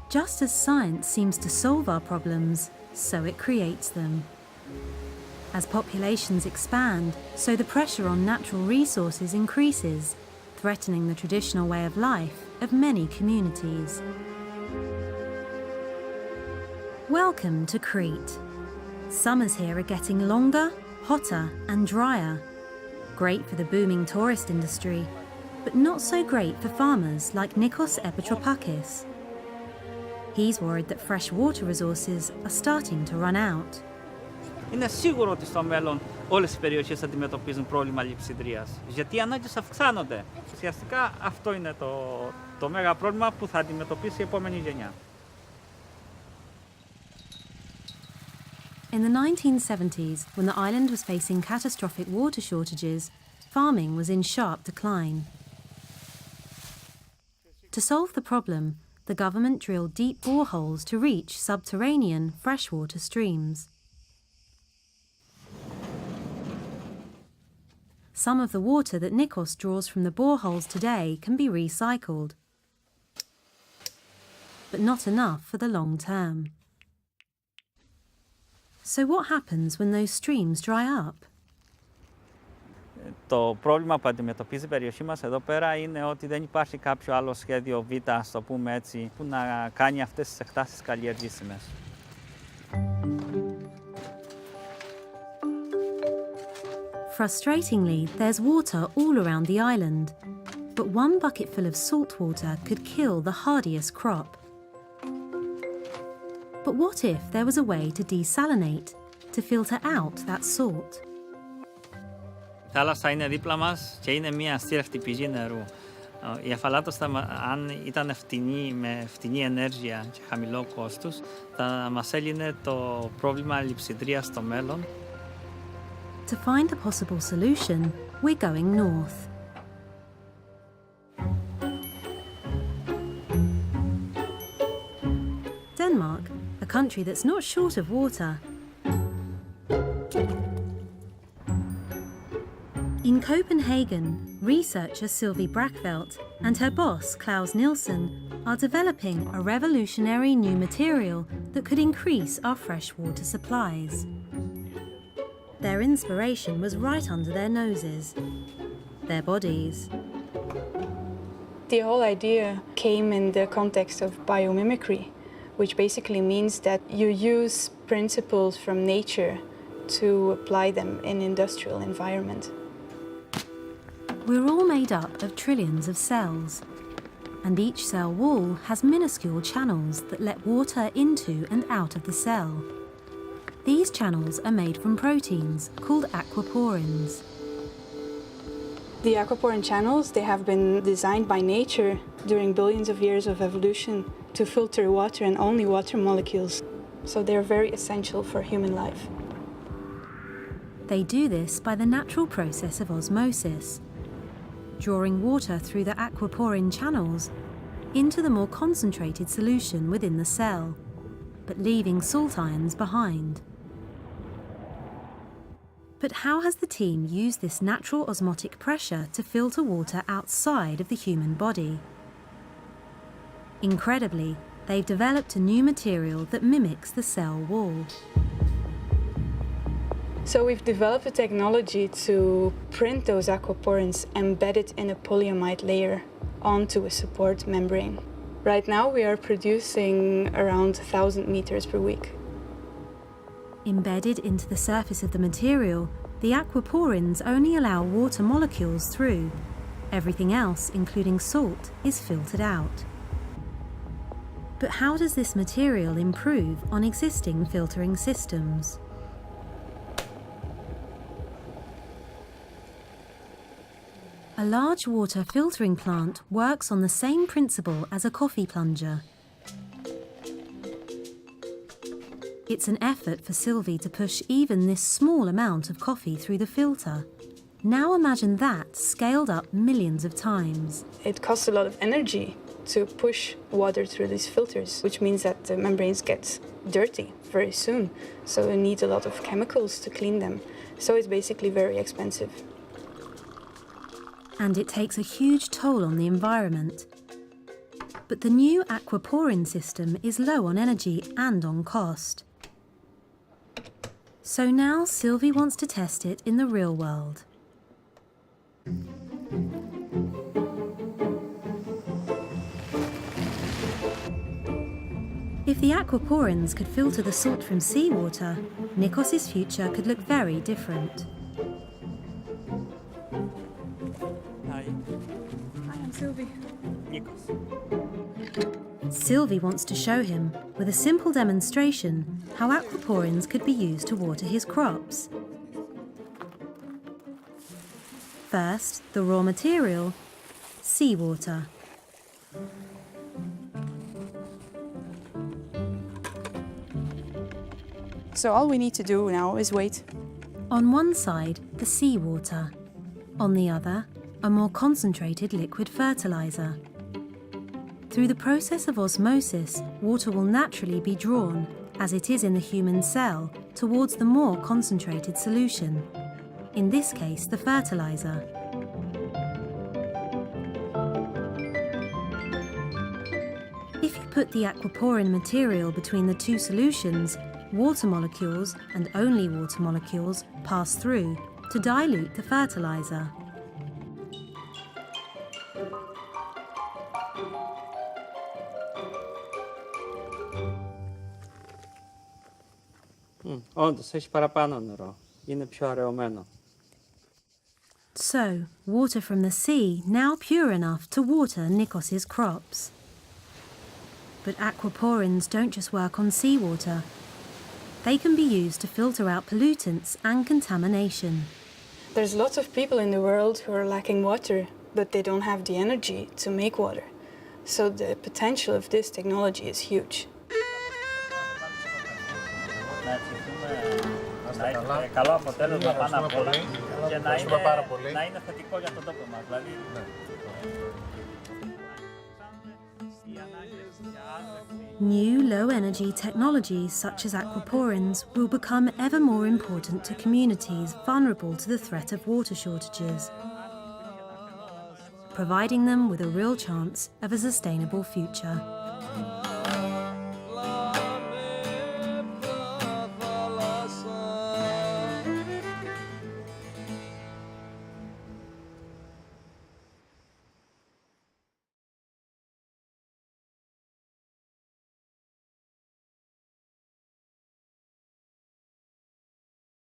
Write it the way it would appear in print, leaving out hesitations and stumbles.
Just as science seems to solve our problems, so it creates them. As populations expand, so the pressure on natural resources increases, threatening the traditional way of life of many communities. Welcome to Crete. Summers here are getting longer, hotter and drier. Great for the booming tourist industry, but not so great for farmers like Nikos Epitropakis. He's worried that fresh water resources are starting to run out. Είναι σίγουρο ότι στο μέλλον όλες οι περιοχές αντιμετωπίζουν πρόβλημα λειψιδρίας, γιατί οι ανάγκες αυξάνονται. Ουσιαστικά αυτό είναι το μέγα πρόβλημα που θα αντιμετωπίσει η επόμενη γενιά. In the 1970s, when the island was facing catastrophic water shortages, farming was in sharp decline. To solve the problem, the government drilled deep boreholes to reach subterranean freshwater streams. Some of the water that Nikos draws from the boreholes today can be recycled, but not enough for the long term. So what happens when those streams dry up? Το πρόβλημα που αντιμετωπίζει η περιοχή μας εδώ πέρα είναι ότι δεν υπάρχει κάποιο άλλο σχέδιο Β, ας το πούμε έτσι, που να κάνει αυτές τις εκτάσεις καλλιεργήσιμες. Frustratingly, there's water all around the island, but one bucketful of salt water could kill the hardiest crop. But what if there was a way to desalinate, to filter out that salt? Η θάλασσα είναι δίπλα μας και είναι μια αστήρευτη πηγή νερού. Η αφαλάτωση, αν ήταν φτηνή, με φτηνή ενέργεια και χαμηλό κόστος, θα μας έλυνε το πρόβλημα λειψιδρίας στο μέλλον. To find a possible solution, we're going north. Denmark, a country that's not short of water. In Copenhagen, researcher Sylvie Brackvelt and her boss Claus Nielsen are developing a revolutionary new material that could increase our freshwater supplies. Their inspiration was right under their noses, their bodies. The whole idea came in the context of biomimicry, which basically means that you use principles from nature to apply them in industrial environment. We're all made up of trillions of cells, and each cell wall has minuscule channels that let water into and out of the cell. These channels are made from proteins called aquaporins. The aquaporin channels, they have been designed by nature during billions of years of evolution to filter water and only water molecules. So they're very essential for human life. They do this by the natural process of osmosis, drawing water through the aquaporin channels into the more concentrated solution within the cell, but leaving salt ions behind. But how has the team used this natural osmotic pressure to filter water outside of the human body? Incredibly, they've developed a new material that mimics the cell wall. So we've developed a technology to print those aquaporins embedded in a polyamide layer onto a support membrane. Right now we are producing around 1,000 meters per week. Embedded into the surface of the material, the aquaporins only allow water molecules through. Everything else, including salt, is filtered out. But how does this material improve on existing filtering systems? A large water filtering plant works on the same principle as a coffee plunger. It's an effort for Sylvie to push even this small amount of coffee through the filter. Now imagine that scaled up millions of times. It costs a lot of energy to push water through these filters, which means that the membranes get dirty very soon. So you need a lot of chemicals to clean them. So it's basically very expensive. And it takes a huge toll on the environment. But the new aquaporin system is low on energy and on cost. So now Sylvie wants to test it in the real world. If the aquaporins could filter the salt from seawater, Nikos's future could look very different. Hi, I'm Sylvie. Nikos. Sylvie wants to show him, with a simple demonstration, how aquaporins could be used to water his crops. First, the raw material, seawater. So all we need to do now is wait. On one side, the seawater. On the other, a more concentrated liquid fertilizer. Through the process of osmosis, water will naturally be drawn, as it is in the human cell, towards the more concentrated solution. In this case, the fertilizer. If you put the aquaporin material between the two solutions, water molecules, and only water molecules, pass through to dilute the fertilizer. Όντως, έχει παραπάνω νερό. Είναι πιο αραιωμένο. So, water from the sea now pure enough to water Nikos's crops. But aquaporins don't just work on seawater. They can be used to filter out pollutants and contamination. There's lots of people in the world who are lacking water, but they don't have the energy to make water. So the potential of this technology is huge. Να έχει καλό αποτέλεσμα πάνω απ' όλα και να είναι θετικό για τον τόπο μας. Δηλαδή, New low-energy technologies such as aquaporins will become ever more important to communities vulnerable to the threat of water shortages, providing them with a real chance of a sustainable future.